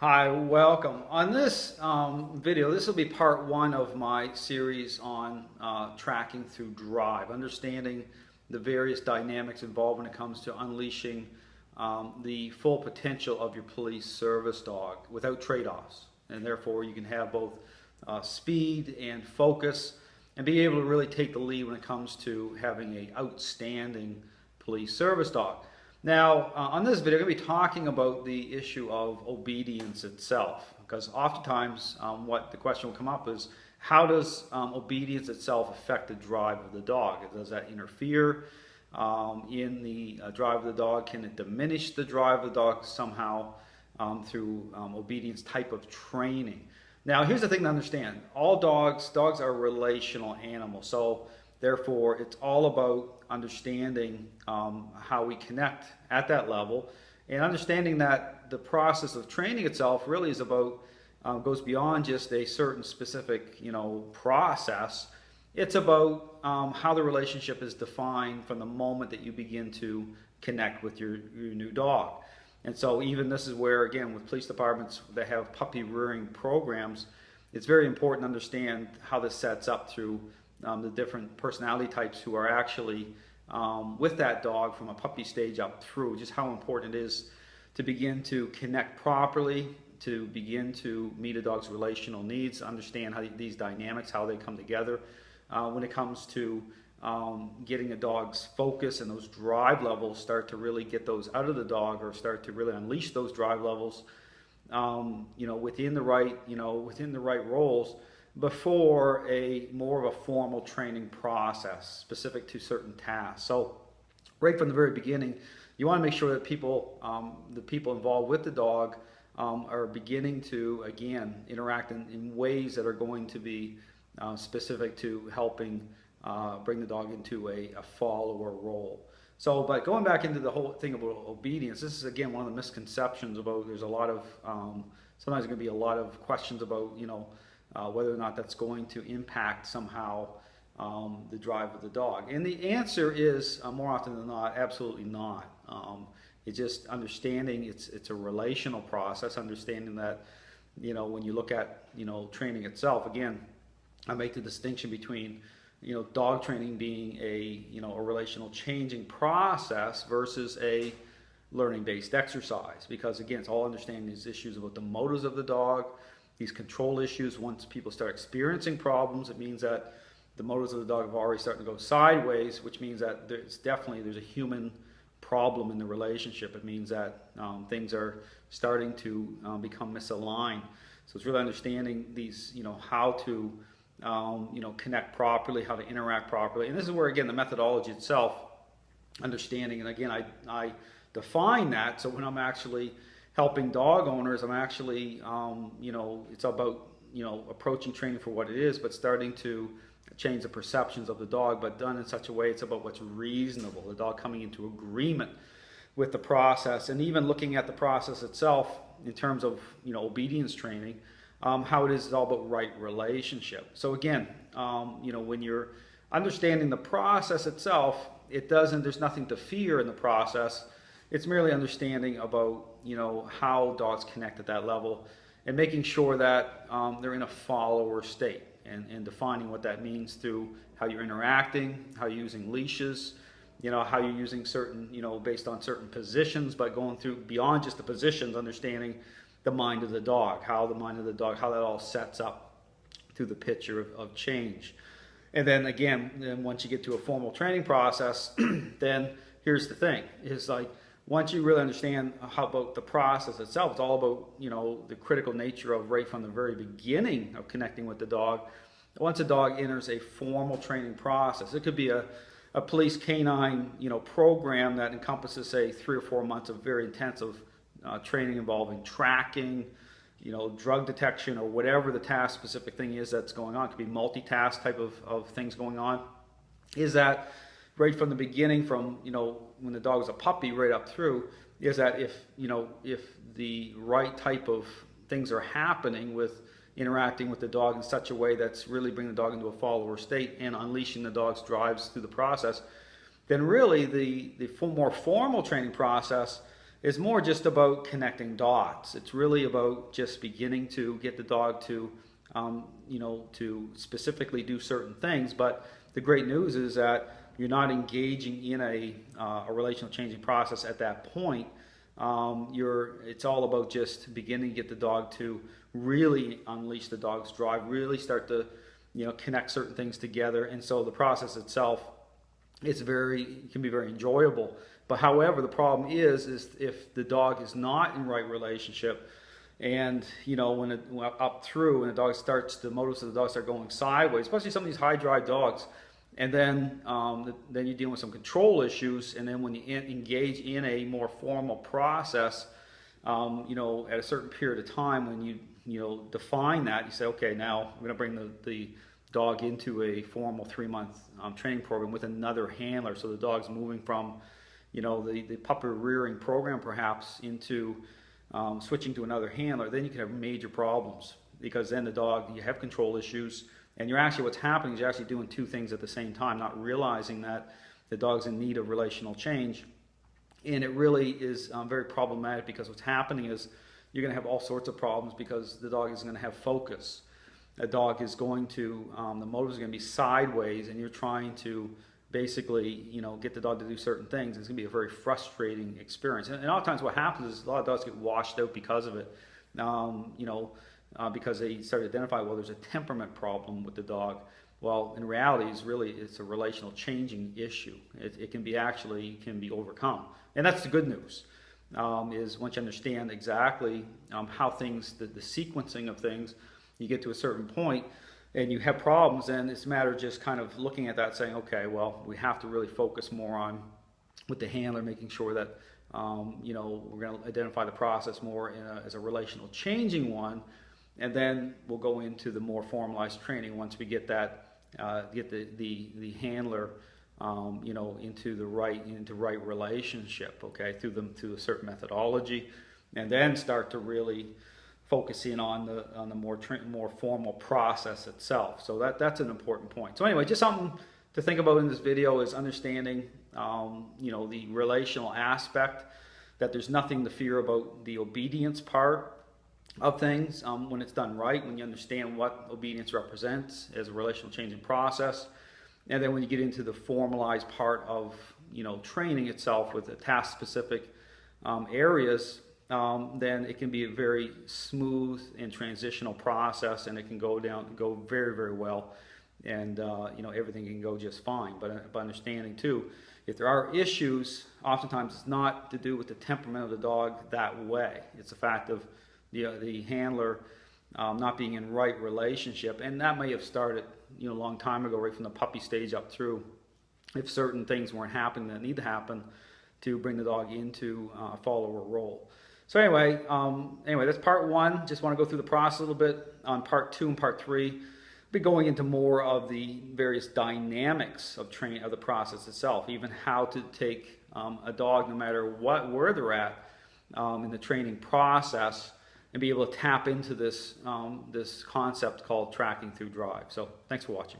Hi, welcome. On this video, this will be part one of my series on tracking through drive, understanding the various dynamics involved when it comes to unleashing the full potential of your police service dog without trade-offs. And therefore, you can have both speed and focus and be able to really take the lead when it comes to having an outstanding police service dog. Now, on this video, I'm going to be talking about the issue of obedience itself, because oftentimes what the question will come up is, how does obedience itself affect the drive of the dog? Does that interfere in the drive of the dog? Can it diminish the drive of the dog somehow through obedience type of training? Now, here's the thing to understand. All dogs are relational animals, so therefore, it's all about understanding how we connect at that level, and understanding that the process of training itself really is about goes beyond just a certain specific process. It's about how the relationship is defined from the moment that you begin to connect with your new dog. And so even this is where, again, with police departments that have puppy rearing programs, it's very important to understand how this sets up through the different personality types who are actually with that dog from a puppy stage up through, just how important it is to begin to connect properly, to begin to meet a dog's relational needs, understand how these dynamics, how they come together when it comes to getting a dog's focus, and those drive levels start to really get those out of the dog, or start to really unleash those drive levels within the right roles, before a more of a formal training process specific to certain tasks. So right from the very beginning, you want to make sure that the people involved with the dog are beginning to, again, interact in ways that are going to be specific to helping bring the dog into a follower role. So, but going back into the whole thing about obedience, this is, again, one of the misconceptions about, there's a lot of, sometimes there's going to be a lot of questions about, whether or not that's going to impact somehow the drive of the dog. And the answer is, more often than not, absolutely not. It's just understanding it's a relational process, understanding that, when you look at, training itself, again, I make the distinction between, dog training being a relational changing process versus a learning-based exercise. Because, again, it's all understanding these issues about the motives of the dog, these control issues. Once people start experiencing problems, it means that the motives of the dog have already started to go sideways, which means that there's a human problem in the relationship. It means that things are starting to become misaligned. So it's really understanding these, how to connect properly, how to interact properly. And this is where, again, the methodology itself, understanding, and again, I define that. So when I'm actually helping dog owners, I'm actually, it's about, approaching training for what it is, but starting to change the perceptions of the dog, but done in such a way it's about what's reasonable, the dog coming into agreement with the process, and even looking at the process itself in terms of, obedience training, how it is all about right relationship. So again, when you're understanding the process itself, there's nothing to fear in the process. It's merely understanding about, how dogs connect at that level, and making sure that they're in a follower state, and defining what that means through how you're interacting, how you're using leashes, how you're using certain, based on certain positions, but going through beyond just the positions, understanding the mind of the dog, how that all sets up through the picture of change. And then again, once you get to a formal training process, then here's the thing, is like, once you really understand how about the process itself, it's all about, the critical nature of right from the very beginning of connecting with the dog. Once a dog enters a formal training process, it could be a police K-9, program that encompasses, say, 3 or 4 months of very intensive training involving tracking, drug detection, or whatever the task specific thing is that's going on. It could be multitask type of things going on. Is that right from the beginning, from when the dog is a puppy right up through, is that if the right type of things are happening with interacting with the dog in such a way that's really bringing the dog into a follower state and unleashing the dog's drives through the process, then really the more formal training process is more just about connecting dots. It's really about just beginning to get the dog to, to specifically do certain things. But the great news is that you're not engaging in a relational changing process at that point. It's all about just beginning to get the dog to really unleash the dog's drive, really start to, connect certain things together. And so the process itself, it can be very enjoyable. But however, the problem is if the dog is not in right relationship, and when the dog starts, the motors of the dog start going sideways, especially some of these high drive dogs, and then you're dealing with some control issues. And then when you engage in a more formal process, at a certain period of time, when you define that, you say, okay, now we're going to bring the dog into a formal 3-month training program with another handler. So the dog's moving from the puppy rearing program perhaps into switching to another handler. Then you can have major problems, because then you have control issues, and what's happening is you're actually doing two things at the same time, not realizing that the dog's in need of relational change. And it really is very problematic, because what's happening is you're going to have all sorts of problems, because the dog is going to have focus. The dog is going to, the motor is going to be sideways, and you're trying to basically, get the dog to do certain things. It's going to be a very frustrating experience. And a lot of times what happens is a lot of dogs get washed out because of it, because they start to identify, well, there's a temperament problem with the dog. Well, in reality, it's a relational changing issue. It can be overcome. And that's the good news, is once you understand exactly how things, the sequencing of things, you get to a certain point and you have problems, and it's a matter of just kind of looking at that, saying, okay, well, we have to really focus more on with the handler, making sure that we're going to identify the process more as a relational changing one, and then we'll go into the more formalized training once we get that the handler into the right relationship, okay, through a certain methodology, and then start to really focus in on the more formal process itself. So that's an important point. So anyway, just something to think about in this video is understanding the relational aspect, that there's nothing to fear about the obedience part of things when it's done right, when you understand what obedience represents as a relational changing process. And then when you get into the formalized part of training itself with the task specific areas, then it can be a very smooth and transitional process, and it can go very, very well, and everything can go just fine. But by understanding too, if there are issues, oftentimes it's not to do with the temperament of the dog that way. It's the fact of the handler not being in right relationship, and that may have started a long time ago, right from the puppy stage up through, if certain things weren't happening that need to happen to bring the dog into a follower role. So anyway, that's part one. Just want to go through the process a little bit. On part two and part three, we'll be going into more of the various dynamics of the process itself, even how to take a dog, no matter where they're at in the training process, and be able to tap into this concept called tracking through drive. So thanks for watching.